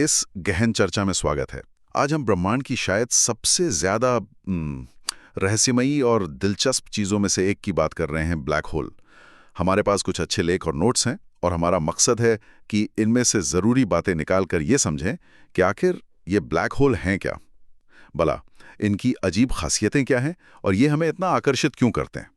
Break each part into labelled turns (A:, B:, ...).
A: इस गहन चर्चा में स्वागत है। आज हम ब्रह्मांड की शायद सबसे ज्यादा रहस्यमयी और दिलचस्प चीजों में से एक की बात कर रहे हैं, ब्लैक होल। हमारे पास कुछ अच्छे लेख और नोट्स हैं और हमारा मकसद है कि इनमें से जरूरी बातें निकाल कर ये समझें कि आखिर ये ब्लैक होल हैं क्या, भला इनकी अजीब खासियतें क्या हैं और ये हमें इतना आकर्षित क्यों करते हैं।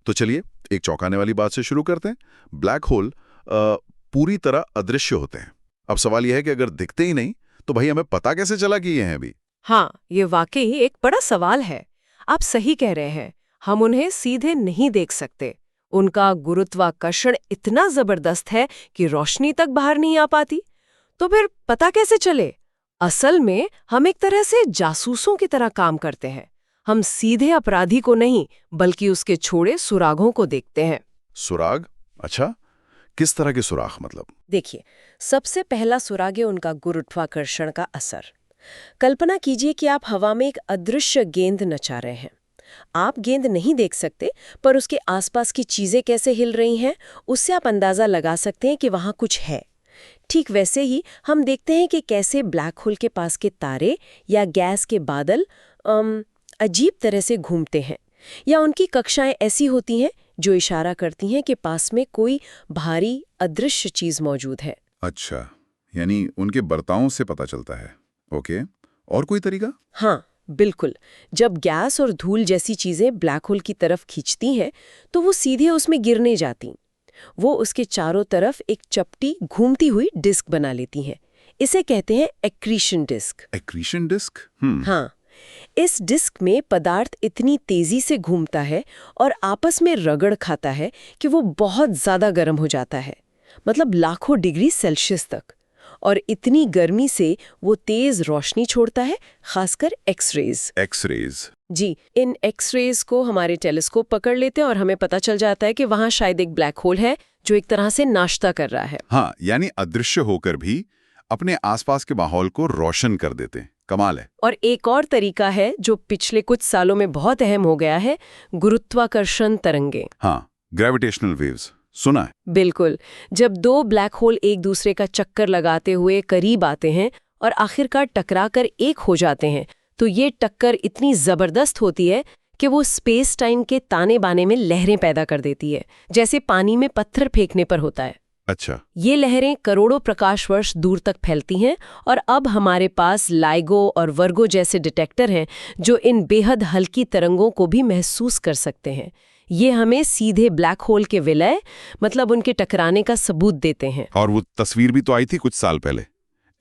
A: तो चलिए एक चौंकाने वाली बात से शुरू करते हैं। ब्लैक होल पूरी तरह अदृश्य होते हैं। अब सवाल यह है कि अगर दिखते ही नहीं तो भाई हमें पता कैसे चला कि ये हैं अभी?
B: हाँ, ये वाकई एक बड़ा सवाल है। आप सही कह रहे हैं, हम उन्हें सीधे नहीं देख सकते। उनका गुरुत्वाकर्षण इतना जबरदस्त है कि रोशनी तक बाहर नहीं आ पाती। तो फिर पता कैसे चले? असल में हम एक तरह से जासूसों की तरह काम करते हैं। हम सीधे अपराधी को नहीं बल्कि उसके छोड़े सुरागों को देखते हैं।
A: सुराग? अच्छा, किस तरह के सुराग मतलब?
B: देखिए, सबसे पहला सुराग है उनका गुरुत्वाकर्षण का असर। कल्पना कीजिए कि आप हवा में एक अदृश्य गेंद नचा रहे हैं। आप गेंद नहीं देख सकते, पर उसके आसपास की चीजें कैसे हिल रही हैं, उससे आप अंदाजा लगा सकते हैं कि वहां कुछ है। ठीक वैसे ही हम देखते हैं कि कैसे ब्लैक होल के पास के तारे या गैस के बादल अजीब तरह से घूमते हैं, या उनकी कक्षाएं ऐसी होती हैं जो इशारा करती हैं कि पास में कोई भारी अदृश्य चीज मौजूद है।
A: अच्छा, यानी उनके बर्तावों से पता चलता है। ओके, और कोई तरीका?
B: हाँ, बिल्कुल। जब गैस और धूल जैसी चीजें ब्लैक होल की तरफ खींचती हैं तो वो सीधे उसमें गिरने जाती। वो उसके चारों तरफ एक चपटी घूमती हुई डिस्क बना लेती हैं। इसे कहते हैं एक्रीशन डिस्क।
A: Accretion disc?
B: हाँ, इस डिस्क में पदार्थ इतनी तेजी से घूमता है और आपस में रगड़ खाता है कि वो बहुत ज्यादा गर्म हो जाता है, मतलब लाखों डिग्री सेल्सियस तक। और इतनी गर्मी से वो तेज रोशनी छोड़ता है, खासकर एक्सरेज।
A: एक्सरेज?
B: जी, इन एक्सरेज को हमारे टेलीस्कोप पकड़ लेते हैं और हमें पता चल जाता है कि वहां शायद एक ब्लैक होल है जो एक तरह से नाश्ता कर रहा है।
A: हाँ, यानी अदृश्य होकर भी अपने आसपास के माहौल को रोशन कर देते हैं। कमाल है।
B: और एक और तरीका है जो पिछले कुछ सालों में बहुत अहम हो गया है, गुरुत्वाकर्षण तरंगे।
A: हाँ, ग्रेविटेशनल वेव्स सुना है।
B: बिल्कुल। जब दो ब्लैक होल एक दूसरे का चक्कर लगाते हुए करीब आते हैं और आखिरकार टकराकर एक हो जाते हैं, तो ये टक्कर इतनी जबरदस्त होती है कि वो स्पेस टाइम के ताने बाने में लहरें पैदा कर देती है, जैसे पानी में पत्थर फेंकने पर होता है।
A: अच्छा।
B: ये लहरें करोड़ों प्रकाश वर्ष दूर तक फैलती हैं और अब हमारे पास लाइगो और वर्गो जैसे डिटेक्टर हैं जो इन बेहद हल्की तरंगों को भी महसूस कर सकते हैं। ये हमें सीधे ब्लैक होल के विलय, मतलब उनके टकराने का सबूत देते हैं।
A: और वो तस्वीर भी तो आई थी कुछ साल पहले,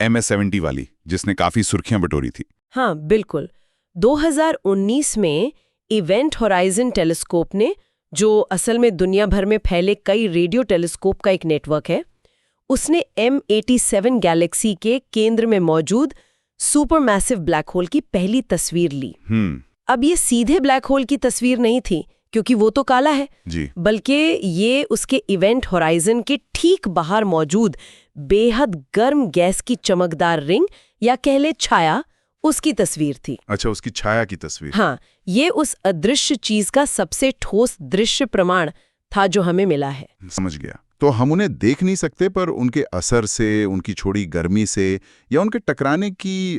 A: MS-70 वाली, जिसने काफी सुर्खियां बटोरी थी।
B: हाँ, बिल्कुल। 2019 में इवेंट होराइजन टेलीस्कोप ने, जो असल में दुनिया भर में फैले कई रेडियो टेलीस्कोप का एक नेटवर्क है, उसने M87 गैलेक्सी के केंद्र में मौजूद सुपरमैसिव ब्लैक होल की पहली तस्वीर ली। अब ये सीधे ब्लैक होल की तस्वीर नहीं थी, क्योंकि वो तो काला है
A: जी,
B: बल्कि ये उसके इवेंट होराइजन के ठीक बाहर मौजूद बेहद गर्म गैस की चमकदार रिंग, या कह ले छाया, उसकी तस्वीर थी।
A: अच्छा, उसकी छाया की तस्वीर।
B: हाँ, ये उस अदृश्य चीज का सबसे ठोस दृश्य प्रमाण था जो हमें मिला है।
A: समझ गया। तो हम उन्हें देख नहीं सकते, पर उनके असर से, उनकी छोड़ी गर्मी से या उनके टकराने की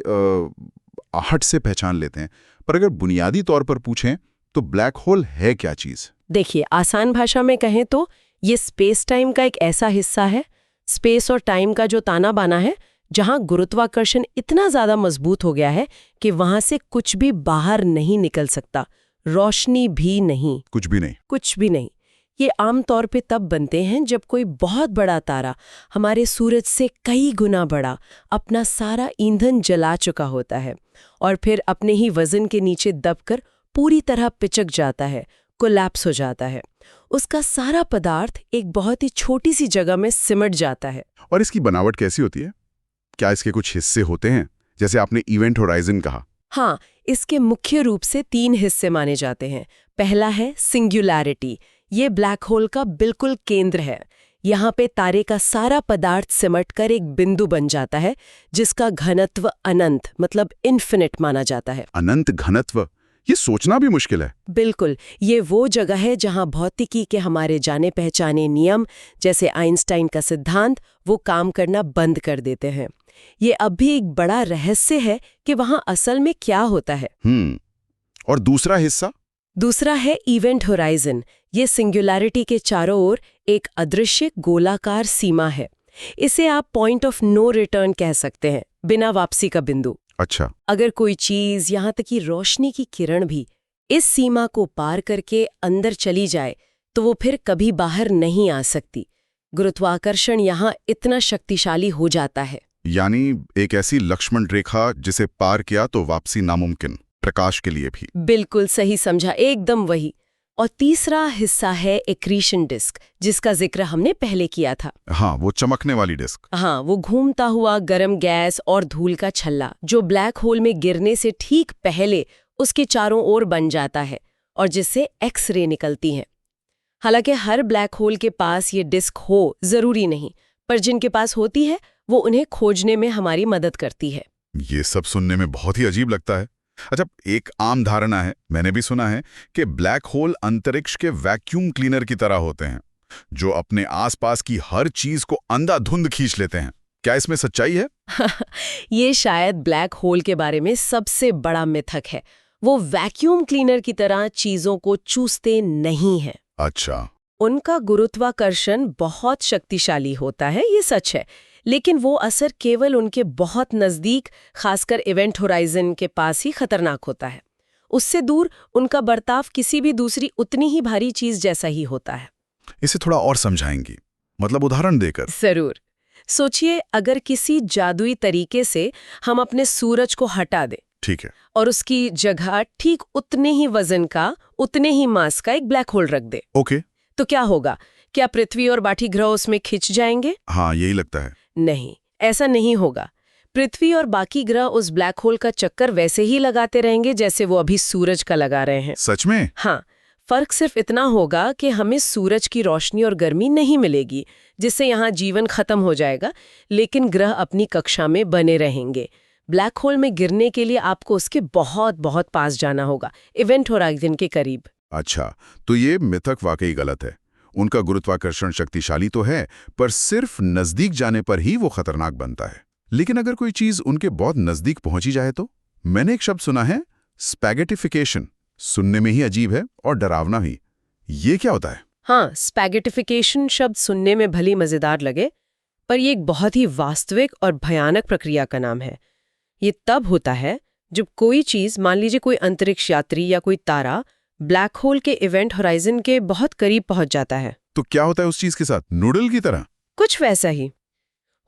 A: आहट से पहचान लेते हैं। पर अगर बुनियादी तौर पर पूछें तो ब्लैक होल है क्या चीज?
B: देखिए, आसान भाषा में कहें तो ये स्पेस टाइम का एक ऐसा हिस्सा है, स्पेस और टाइम का जो ताना बाना है, जहां गुरुत्वाकर्षण इतना ज्यादा मजबूत हो गया है कि वहां से कुछ भी बाहर नहीं निकल सकता, रोशनी भी नहीं,
A: कुछ भी नहीं।
B: कुछ भी नहीं। ये आमतौर पे तब बनते हैं जब कोई बहुत बड़ा तारा, हमारे सूरज से कई गुना बड़ा, अपना सारा ईंधन जला चुका होता है और फिर अपने ही वजन के नीचे दबकर पूरी तरह पिचक जाता है, कोलैप्स हो जाता है। उसका सारा पदार्थ एक बहुत ही छोटी सी जगह में सिमट जाता है।
A: और इसकी बनावट कैसी होती है? क्या इसके कुछ हिस्से होते हैं, जैसे आपने इवेंट होराइजन कहा?
B: हाँ, इसके मुख्य रूप से 3 हिस्से माने जाते हैं। पहला है सिंगुलैरिटी। ये ब्लैक होल का बिल्कुल केंद्र है। यहाँ पे तारे का सारा पदार्थ सिमटकर एक बिंदु बन जाता है जिसका घनत्व अनंत, मतलब इन्फिनिट माना जाता है।
A: अनंत घनत्व? ये सोचना भी मुश्किल है।
B: बिल्कुल, ये वो जगह है जहां भौतिकी के हमारे जाने पहचाने नियम जैसे आइंस्टाइन का सिद्धांत वो काम करना बंद कर देते हैं। ये अब भी एक बड़ा रहस्य है कि वहां असल में क्या होता है।
A: और दूसरा हिस्सा?
B: दूसरा है इवेंट होराइजन। ये सिंगुलैरिटी के चारों ओर एक अदृश्य गोलाकार सीमा है। इसे आप पॉइंट ऑफ नो रिटर्न कह सकते हैं, बिना वापसी का बिंदु।
A: अच्छा।
B: अगर कोई चीज, यहाँ तक कि रोशनी की किरण भी इस सीमा को पार करके अंदर चली जाए तो वो फिर कभी बाहर नहीं आ सकती। गुरुत्वाकर्षण यहाँ इतना शक्तिशाली हो जाता है।
A: यानी एक ऐसी लक्ष्मण रेखा जिसे पार किया तो वापसी नामुमकिन, प्रकाश के लिए भी।
B: बिल्कुल सही समझा, एकदम वही। और तीसरा हिस्सा है एक्रीशन डिस्क, जिसका जिक्र हमने पहले किया था।
A: हाँ, वो चमकने वाली डिस्क।
B: हाँ, वो घूमता हुआ गर्म गैस और धूल का छल्ला जो ब्लैक होल में गिरने से ठीक पहले उसके चारों ओर बन जाता है और जिससे एक्स रे निकलती हैं। हालांकि हर ब्लैक होल के पास ये डिस्क हो जरूरी नहीं, पर जिनके पास होती है वो उन्हें खोजने में हमारी मदद करती है।
A: ये सब सुनने में बहुत ही अजीब लगता है। अच्छा, एक आम धारणा है, मैंने भी सुना है कि ब्लैक होल अंतरिक्ष के वैक्यूम क्लीनर की तरह होते हैं, जो अपने आसपास की हर चीज को अंधाधुंध खींच लेते हैं। क्या इसमें सच्चाई है?
B: ये शायद ब्लैक होल के बारे में सबसे बड़ा मिथक है। वो वैक्यूम क्लीनर की तरह चीजों को चूसते नहीं हैं।
A: अच्छा।
B: उनका गुरुत्वाकर्षण बहुत शक्तिशाली होता है, ये सच है, लेकिन वो असर केवल उनके बहुत नज़दीक, खासकर इवेंट होराइजन के पास ही खतरनाक होता है। उससे दूर उनका बर्ताव किसी भी दूसरी उतनी ही भारी चीज जैसा ही होता है।
A: इसे थोड़ा और समझाएंगी, मतलब उदाहरण देकर?
B: जरूर। सोचिए, अगर किसी जादुई तरीके से हम अपने सूरज को हटा दें,
A: ठीक है,
B: और उसकी जगह ठीक उतने ही वजन का, उतने ही मास का एक ब्लैक होल रख दे,
A: ओके,
B: तो क्या होगा? क्या पृथ्वी और बाकी ग्रह उसमें खिंच जाएंगे?
A: हाँ, यही लगता है।
B: नहीं, ऐसा नहीं होगा। पृथ्वी और बाकी ग्रह उस ब्लैक होल का चक्कर वैसे ही लगाते रहेंगे जैसे वो अभी सूरज का लगा रहे हैं।
A: सच में?
B: हाँ, फर्क सिर्फ इतना होगा कि हमें सूरज की रोशनी और गर्मी नहीं मिलेगी, जिससे यहाँ जीवन खत्म हो जाएगा, लेकिन ग्रह अपनी कक्षा में बने रहेंगे। ब्लैक होल में गिरने के लिए आपको उसके बहुत बहुत पास जाना होगा, इवेंट होराइजन के करीब।
A: अच्छा, तो ये मिथक वाकई गलत है। उनका गुरुत्वाकर्षण शक्तिशाली तो है, पर सिर्फ नजदीक जाने पर ही वो खतरनाक बनता है। लेकिन अगर कोई चीज उनके बहुत नजदीक पहुंची जाए तो? मैंने एक शब्द सुना है, स्पैगेटिफिकेशन। सुनने में ही अजीब है और डरावना भी। ये क्या होता है?
B: हाँ, स्पैगेटिफिकेशन शब्द सुनने में भली मजेदार लगे, पर ये एक बहुत ही वास्तविक और भयानक प्रक्रिया का नाम है। ये तब होता है जब कोई चीज, मान लीजिए कोई अंतरिक्ष यात्री या कोई तारा, ब्लैक होल के इवेंट होराइजन के बहुत करीब पहुंच जाता है।
A: तो क्या होता है उस चीज के साथ? नूडल की तरह?
B: कुछ वैसा ही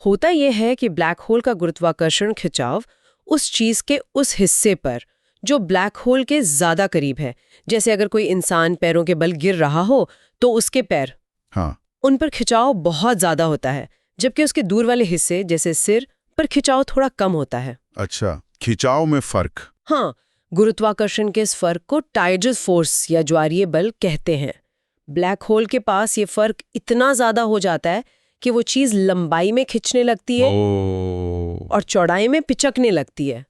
B: होता। यह है कि ब्लैक होल का गुरुत्वाकर्षण खिंचाव उस चीज के उस हिस्से पर जो ब्लैक होल के ज्यादा करीब है, जैसे अगर कोई इंसान पैरों के बल गिर रहा हो तो उसके पैर,
A: हाँ,
B: उन पर खिंचाव बहुत ज्यादा होता है, जबकि उसके दूर वाले हिस्से जैसे सिर पर खिंचाव थोड़ा कम होता है।
A: अच्छा, खिंचाव में फर्क।
B: हाँ, गुरुत्वाकर्षण के इस फर्क को टाइडल फोर्स या ज्वारीय बल कहते हैं। ब्लैक होल के पास ये फर्क इतना ज्यादा हो जाता है कि वो चीज लंबाई में खिंचने लगती है और चौड़ाई में पिचकने लगती है,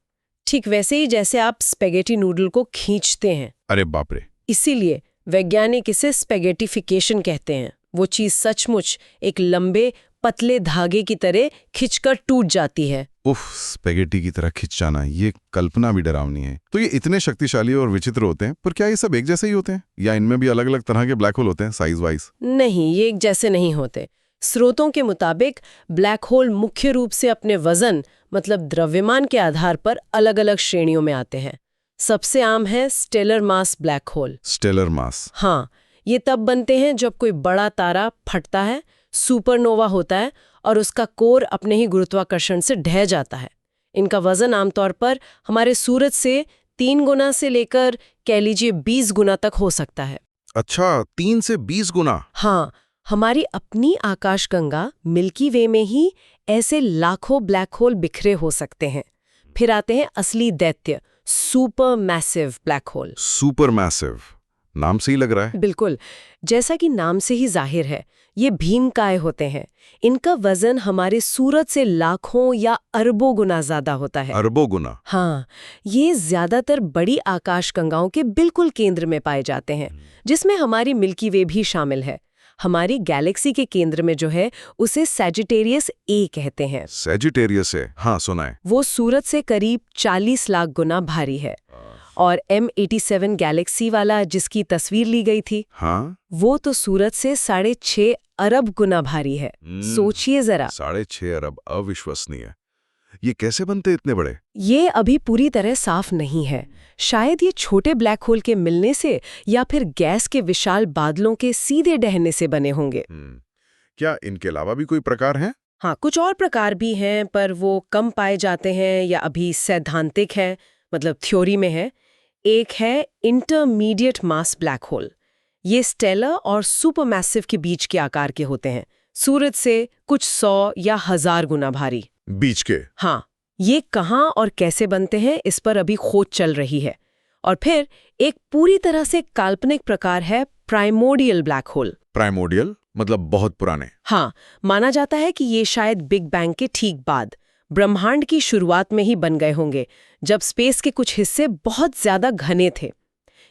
B: ठीक वैसे ही जैसे आप स्पेगेटी नूडल को खींचते हैं।
A: अरे बाप रे!
B: इसीलिए वैज्ञानिक इसे स्पेगेटिफिकेशन कहते हैं। वो चीज सचमुच एक लंबे पतले धागे की तरह खिंचकर टूट जाती है।
A: उफ, स्पेगेटी की तरह खिंच जाना, ये कल्पना भी डरावनी है। तो ये इतने शक्तिशाली और विचित्र होते हैं, पर क्या ये सब एक जैसे ही होते हैं या इनमें भी अलग अलग तरह के ब्लैक होल होते हैं साइज वाइज?
B: नहीं, ये एक जैसे नहीं होते। स्रोतों के मुताबिक ब्लैक होल मुख्य रूप से अपने वजन, मतलब द्रव्यमान के आधार पर अलग अलग श्रेणियों में आते हैं। सबसे आम है stellar mass black hole.
A: Stellar mass?
B: हाँ, ये तब बनते हैं जब कोई बड़ा तारा फटता है, सुपरनोवा होता है और उसका कोर अपने ही गुरुत्वाकर्षण से ढह जाता है। इनका वजन आमतौर पर हमारे सूरज से 3 गुना से लेकर कह लीजिए 20 गुना तक हो सकता है।
A: अच्छा, 3 से 20 गुना?
B: हाँ, हमारी अपनी आकाशगंगा मिल्की वे में ही ऐसे लाखों ब्लैक होल बिखरे हो सकते हैं। फिर आते हैं असली दैत्य, super massive black hole.
A: Super massive, नाम से ही लग रहा है।
B: बिल्कुल, जैसा कि नाम से ही जाहिर है, ये भीमकाय होते हैं। इनका वजन हमारे सूरज से लाखों या अरबों गुना ज्यादा होता है।
A: अरबों गुना?
B: हाँ, ये ज्यादातर बड़ी आकाशगंगाओं के बिल्कुल केंद्र में पाए जाते हैं, जिसमें हमारी मिल्की वे भी शामिल है। हमारी गैलेक्सी के केंद्र में जो है उसे सैजिटेरियस ए कहते हैं।
A: सैजिटेरियस है, हाँ सुना है।
B: वो सूरज से करीब 40 लाख गुना भारी है। और M87 गैलेक्सी वाला जिसकी तस्वीर ली गई थी,
A: हाँ?
B: वो तो सूरज से 6.5 अरब गुना भारी है। सोचिए जरा।
A: 6.5 अरब, अविश्वसनीय। ये कैसे बनते इतने बड़े?
B: ये अभी पूरी तरह साफ नहीं है। शायद ये छोटे ब्लैक होल के मिलने से या फिर गैस के विशाल बादलों के सीधे ढहने से बने होंगे।
A: क्या इनके अलावा भी कोई प्रकार हैं?
B: हाँ, कुछ और प्रकार भी हैं, पर वो कम पाए जाते हैं या अभी सैद्धांतिक है, मतलब थ्योरी में है। एक है इंटरमीडिएट मास ब्लैक होल। ये स्टेलर और सुपरमैसिव के बीच के आकार के होते हैं, सूरज से कुछ 100 या 1000 गुना भारी।
A: बीच के?
B: हाँ, ये कहाँ और कैसे बनते हैं इस पर अभी खोज चल रही है। और फिर एक पूरी तरह से काल्पनिक प्रकार है प्राइमोर्डियल ब्लैक होल।
A: प्राइमोर्डियल मतलब बहुत पुराने?
B: हाँ, माना जाता है कि ये शायद बिग बैंग के ठीक बाद ब्रह्मांड की शुरुआत में ही बन गए होंगे, जब स्पेस के कुछ हिस्से बहुत ज्यादा घने थे।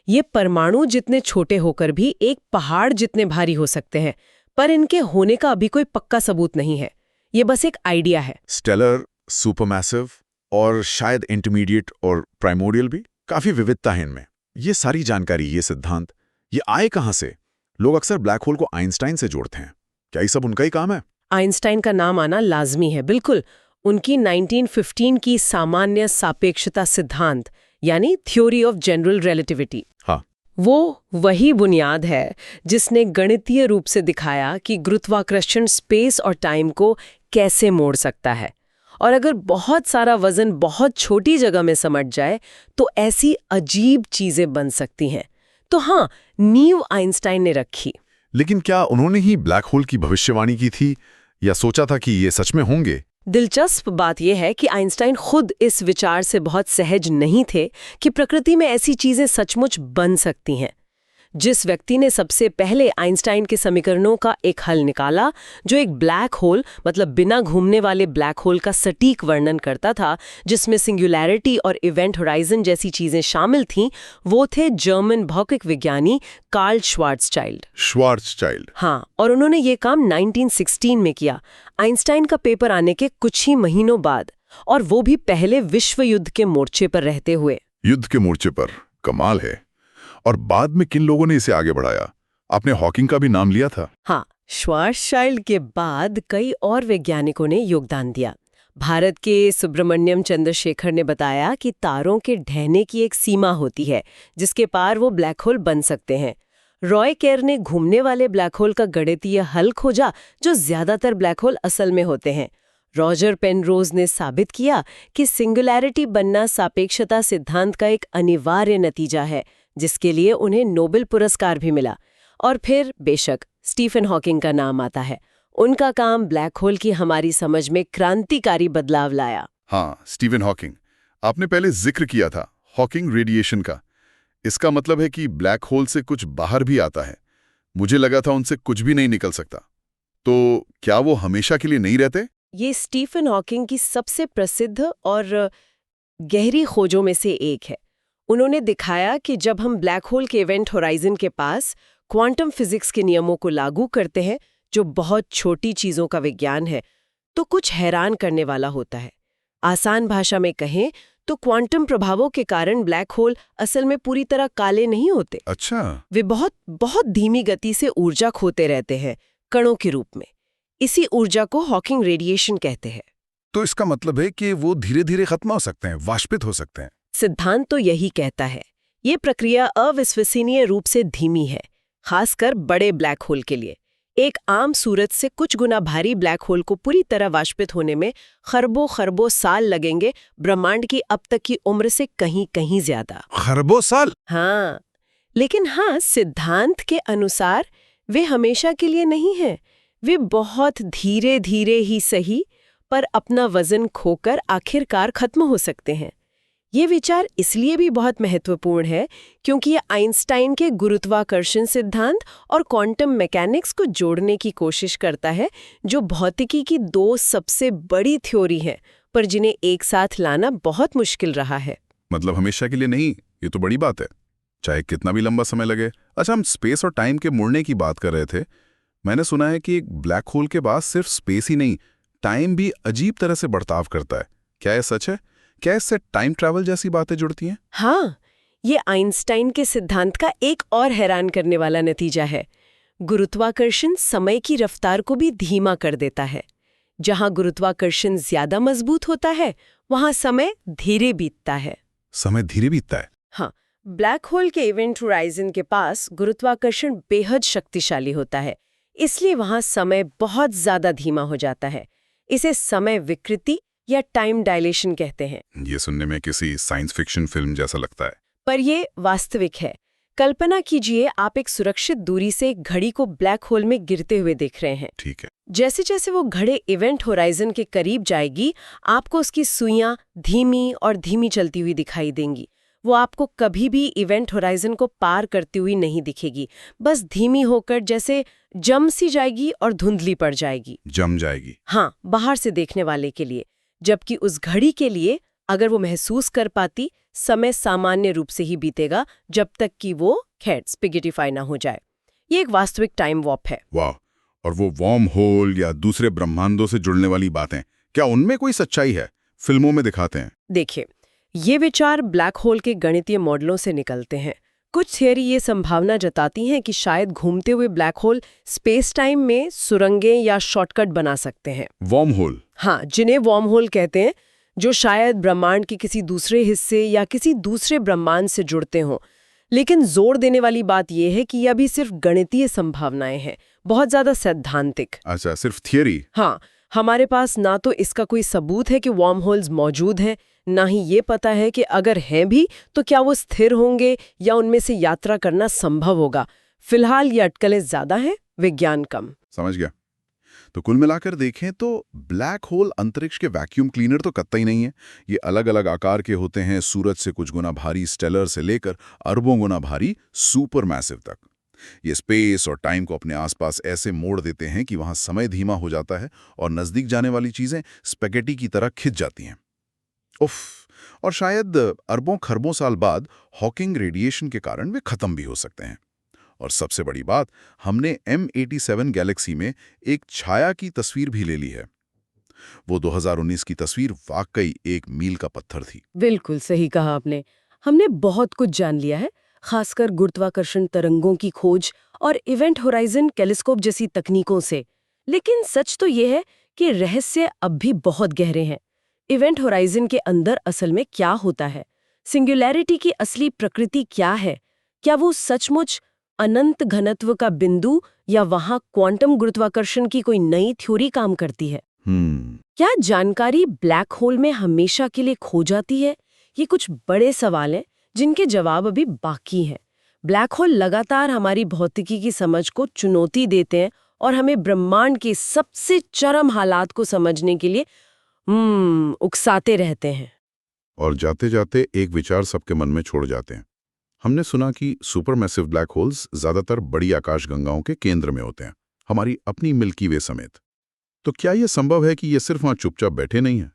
B: ये परमाणु जितने छोटे होकर भी एक पहाड़ जितने भारी हो सकते हैं, पर इनके होने का अभी कोई पक्का सबूत नहीं है। ये बस एक आइडिया है।
A: स्टेलर, सुपरमैसिव और शायद इंटरमीडिएट और प्राइमोर्डियल भी, काफी विविधता है इनमें। ये सारी जानकारी, ये सिद्धांत, ये आए कहाँ से? लोग अक्सर ब्लैक होल को आइंस्टाइन से जोड़ते हैं। क्या ये सब उनका ही काम है?
B: आइंस्टाइन का नाम आना लाजमी है, बिल्कुल। उनकी 1915 की सामान्य सापेक्षता सिद्धांत यानी थ्योरी ऑफ जनरल रिलेटिविटी,
A: हाँ,
B: वो वही बुनियाद है जिसने गणितीय रूप से दिखाया कि गुरुत्वाकर्षण स्पेस और टाइम को कैसे मोड़ सकता है। और अगर बहुत सारा वजन बहुत छोटी जगह में समट जाए तो ऐसी अजीब चीजें बन सकती हैं। तो हाँ, नींव आइंस्टाइन ने रखी।
A: लेकिन क्या उन्होंने ही ब्लैक होल की भविष्यवाणी की थी या सोचा था कि ये सच में होंगे?
B: दिलचस्प बात यह है कि आइंस्टाइन खुद इस विचार से बहुत सहज नहीं थे कि प्रकृति में ऐसी चीजें सचमुच बन सकती हैं। जिस व्यक्ति ने सबसे पहले आइंस्टाइन के समीकरणों का एक हल निकाला, जो एक ब्लैक होल मतलब बिना घूमने वाले ब्लैक होल का सटीक वर्णन करता था, जिसमें सिंगुलैरिटी और इवेंट होराइजन जैसी चीजें शामिल थीं, वो थे जर्मन भौतिक विज्ञानी कार्ल श्वार्ज़चाइल्ड।
A: श्वार्ज़चाइल्ड?
B: हाँ, और उन्होंने ये काम 1916 में किया, आइंस्टाइन का पेपर आने के कुछ ही महीनों बाद, और वो भी पहले विश्व युद्ध के मोर्चे पर रहते हुए।
A: युद्ध के मोर्चे पर? कमाल है। और बाद में किन लोगों ने इसे आगे बढ़ाया? आपने हॉकिंग का भी नाम लिया था।
B: हाँ, श्वार्ज़चाइल्ड के बाद कई और वैज्ञानिकों ने योगदान दिया। भारत के सुब्रमण्यम चंद्रशेखर ने बताया कि तारों के ढहने की एक सीमा होती है जिसके पार वो ब्लैक होल बन सकते हैं। रॉय केर ने घूमने वाले ब्लैक होल का गणितीय हल खोजा, जो ज्यादातर ब्लैक होल असल में होते हैं। रॉजर पेनरोज ने साबित किया कि सिंगुलैरिटी बनना सापेक्षता सिद्धांत का एक अनिवार्य नतीजा है, जिसके लिए उन्हें नोबेल पुरस्कार भी मिला। और फिर बेशक स्टीफन हॉकिंग का नाम आता है। उनका काम ब्लैक होल की हमारी समझ में क्रांतिकारी बदलाव लाया।
A: हाँ, स्टीफन हॉकिंग। आपने पहले जिक्र किया था हॉकिंग रेडिएशन का। इसका मतलब है कि ब्लैक होल से कुछ बाहर भी आता है। मुझे लगा था उनसे कुछ भी नहीं निकल सकता। तो क्या वो हमेशा के लिए नहीं रहते?
B: ये स्टीफन हॉकिंग की सबसे प्रसिद्ध और गहरी खोजों में से एक है। उन्होंने दिखाया कि जब हम ब्लैक होल के इवेंट होराइजन के पास क्वांटम फिजिक्स के नियमों को लागू करते हैं, जो बहुत छोटी चीजों का विज्ञान है, तो कुछ हैरान करने वाला होता है। आसान भाषा में कहें तो क्वांटम प्रभावों के कारण ब्लैक होल असल में पूरी तरह काले नहीं होते।
A: अच्छा।
B: वे बहुत बहुत धीमी गति से ऊर्जा खोते रहते हैं, कणों के रूप में। इसी ऊर्जा को हॉकिंग रेडिएशन कहते हैं।
A: तो इसका मतलब है कि वो धीरे धीरे खत्म हो सकते हैं, वाष्पित हो सकते हैं।
B: सिद्धांत तो यही कहता है। ये प्रक्रिया अविश्वसनीय रूप से धीमी है, खासकर बड़े ब्लैक होल के लिए। एक आम सूरज से कुछ गुना भारी ब्लैक होल को पूरी तरह वाष्पित होने में खरबों खरबों साल लगेंगे, ब्रह्मांड की अब तक की उम्र से कहीं कहीं ज्यादा।
A: खरबों साल?
B: हाँ, लेकिन हाँ, सिद्धांत के अनुसार वे हमेशा के लिए नहीं हैं। वे बहुत धीरे धीरे ही सही, पर अपना वजन खोकर आखिरकार खत्म हो सकते हैं। ये विचार इसलिए भी बहुत महत्वपूर्ण है क्योंकि ये आइंस्टाइन के गुरुत्वाकर्षण सिद्धांत और क्वांटम मैकेनिक्स को जोड़ने की कोशिश करता है, जो भौतिकी की दो सबसे बड़ी थ्योरी हैं, पर जिन्हें एक साथ लाना बहुत मुश्किल रहा है।
A: मतलब हमेशा के लिए नहीं, ये तो बड़ी बात है, चाहे कितना भी लंबा समय लगे। अच्छा, हम स्पेस और टाइम के मुड़ने की बात कर रहे थे। मैंने सुना है कि एक ब्लैक होल के बाद सिर्फ स्पेस ही नहीं, टाइम भी अजीब तरह से बर्ताव करता है। क्या यह सच है? क्या इससे टाइम ट्रैवल जैसी बातें जुड़ती हैं?
B: हाँ, ये आइंस्टाइन के सिद्धांत का एक और हैरान करने वाला नतीजा है। गुरुत्वाकर्षण समय की रफ्तार को भी धीमा कर देता है। जहां गुरुत्वाकर्षण ज्यादा मजबूत होता है, वहां समय धीरे बीतता है।
A: समय धीरे बीतता है?
B: हाँ, ब्लैक होल के इवेंट होराइजन के पास गुरुत्वाकर्षण बेहद शक्तिशाली होता है, इसलिए वहां समय बहुत ज्यादा धीमा हो जाता है। इसे समय विकृति या टाइम डायलेशन कहते हैं।
A: ये सुनने में किसी साइंस फिक्शन फिल्म जैसा लगता है।
B: पर ये वास्तविक है। कल्पना कीजिए, आप एक सुरक्षित दूरी से एक घड़ी को ब्लैक होल में गिरते हुए देख रहे हैं।
A: ठीक है।
B: जैसे जैसे वो घड़ी इवेंट होराइजन के करीब जाएगी, आपको उसकी सुइयां धीमी और धीमी चलती हुई दिखाई देंगी। वो आपको कभी भी इवेंट होराइजन को पार करती हुई नहीं दिखेगी, बस धीमी होकर जैसे जम सी जाएगी और धुंधली पड़ जाएगी।
A: जम जाएगी?
B: हाँ, बाहर से देखने वाले के लिए। जबकि उस घड़ी के लिए, अगर वो महसूस कर पाती, समय सामान्य रूप से ही बीतेगा जब तक कि वो खैर स्पिगेटिफाई ना हो जाए। ये एक वास्तविक टाइम वॉर्प है।
A: वाह! और वो वॉर्म होल या दूसरे ब्रह्मांडों से जुड़ने वाली बातें, क्या उनमें कोई सच्चाई है? फिल्मों में दिखाते हैं।
B: देखिए, ये विचार ब्लैक होल के गणितीय मॉडलों से निकलते हैं। कुछ थियरी ये संभावना जताती हैं कि शायद घूमते हुए ब्लैक होल स्पेस टाइम में सुरंगें या शॉर्टकट बना सकते हैं।
A: Wormhole?
B: हाँ, जिन्हें वॉर्म होल कहते हैं, जो शायद ब्रह्मांड के किसी दूसरे हिस्से या किसी दूसरे ब्रह्मांड से जुड़ते हों। लेकिन जोर देने वाली बात यह है कि ये अभी सिर्फ गणितीय संभावनाएं हैं, बहुत ज्यादा सैद्धांतिक।
A: अच्छा, सिर्फ थियरी?
B: हाँ, हमारे पास ना तो इसका कोई सबूत है कि वॉर्म होल्स मौजूद हैं, ना ही ये पता है कि अगर हैं भी तो क्या वो स्थिर होंगे या उनमें से यात्रा करना संभव होगा। फिलहाल ये अटकलें ज्यादा हैं, विज्ञान कम।
A: समझ गया। तो कुल मिलाकर देखें तो ब्लैक होल अंतरिक्ष के वैक्यूम क्लीनर तो कतई नहीं है। ये अलग अलग आकार के होते हैं, सूरज से कुछ गुना भारी स्टेलर से लेकर अरबों गुना भारी सुपर मैसिव तक। ये स्पेस और टाइम को अपने आसपास ऐसे मोड़ देते हैं कि वहां समय धीमा हो जाता है और नजदीक जाने वाली चीजें स्पेगेटी की तरह खिंच जाती हैं। उफ! और शायद अरबों खरबों साल बाद हॉकिंग रेडिएशन के कारण वे खत्म भी हो सकते हैं। और सबसे बड़ी बात, हमने M87 गैलेक्सी में एक छाया की तस्वीर भी ले ली है। वो 2019 की तस्वीर वाकई एक मील का पत्थर थी।
B: बिल्कुल सही कहा आपने। हमने बहुत कुछ जान लिया है, खासकर गुरुत्वाकर्षण तरंगों की खोज और इवेंट होराइजन टेलीस्कोप जैसी तकनीकों से। लेकिन सच तो ये है कि रहस्य अब भी बहुत गहरे हैं। इवेंट होराइजन के अंदर असल में क्या होता है? सिंगुलैरिटी की असली प्रकृति क्या है? क्या वो सचमुच अनंत घनत्व का बिंदु या वहां क्वांटम गुरुत्वाकर्षण की कोई नई थ्योरी काम करती है? क्या जानकारी ब्लैक होल में हमेशा के लिए खो जाती है? ये कुछ बड़े सवाल हैं जिनके जवाब अभी बाकी हैं। ब्लैक होल लगातार हमारी भौतिकी की समझ को चुनौती देते हैं और हमें ब्रह्मांड के सबसे चरम हालात को समझने के लिए उकसाते रहते हैं।
A: और जाते जाते एक विचार सबके मन में छोड़ जाते हैं। हमने सुना कि सुपरमैसिव ब्लैक होल्स ज्यादातर बड़ी आकाशगंगाओं के केंद्र में होते हैं, हमारी अपनी मिल्की वे समेत। तो क्या यह संभव है कि ये सिर्फ वहां चुपचाप बैठे नहीं हैं?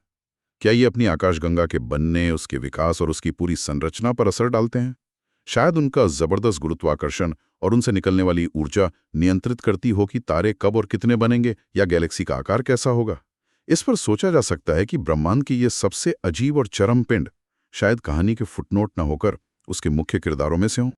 A: क्या ये अपनी आकाशगंगा के बनने, उसके विकास और उसकी पूरी संरचना पर असर डालते हैं? शायद उनका जबरदस्त गुरुत्वाकर्षण और उनसे निकलने वाली ऊर्जा नियंत्रित करती हो कि तारे कब और कितने बनेंगे या गैलेक्सी का आकार कैसा होगा। इस पर सोचा जा सकता है कि ब्रह्मांड की ये सबसे अजीब और चरम पिंड शायद कहानी के फुटनोट न होकर उसके मुख्य किरदारों में से हों।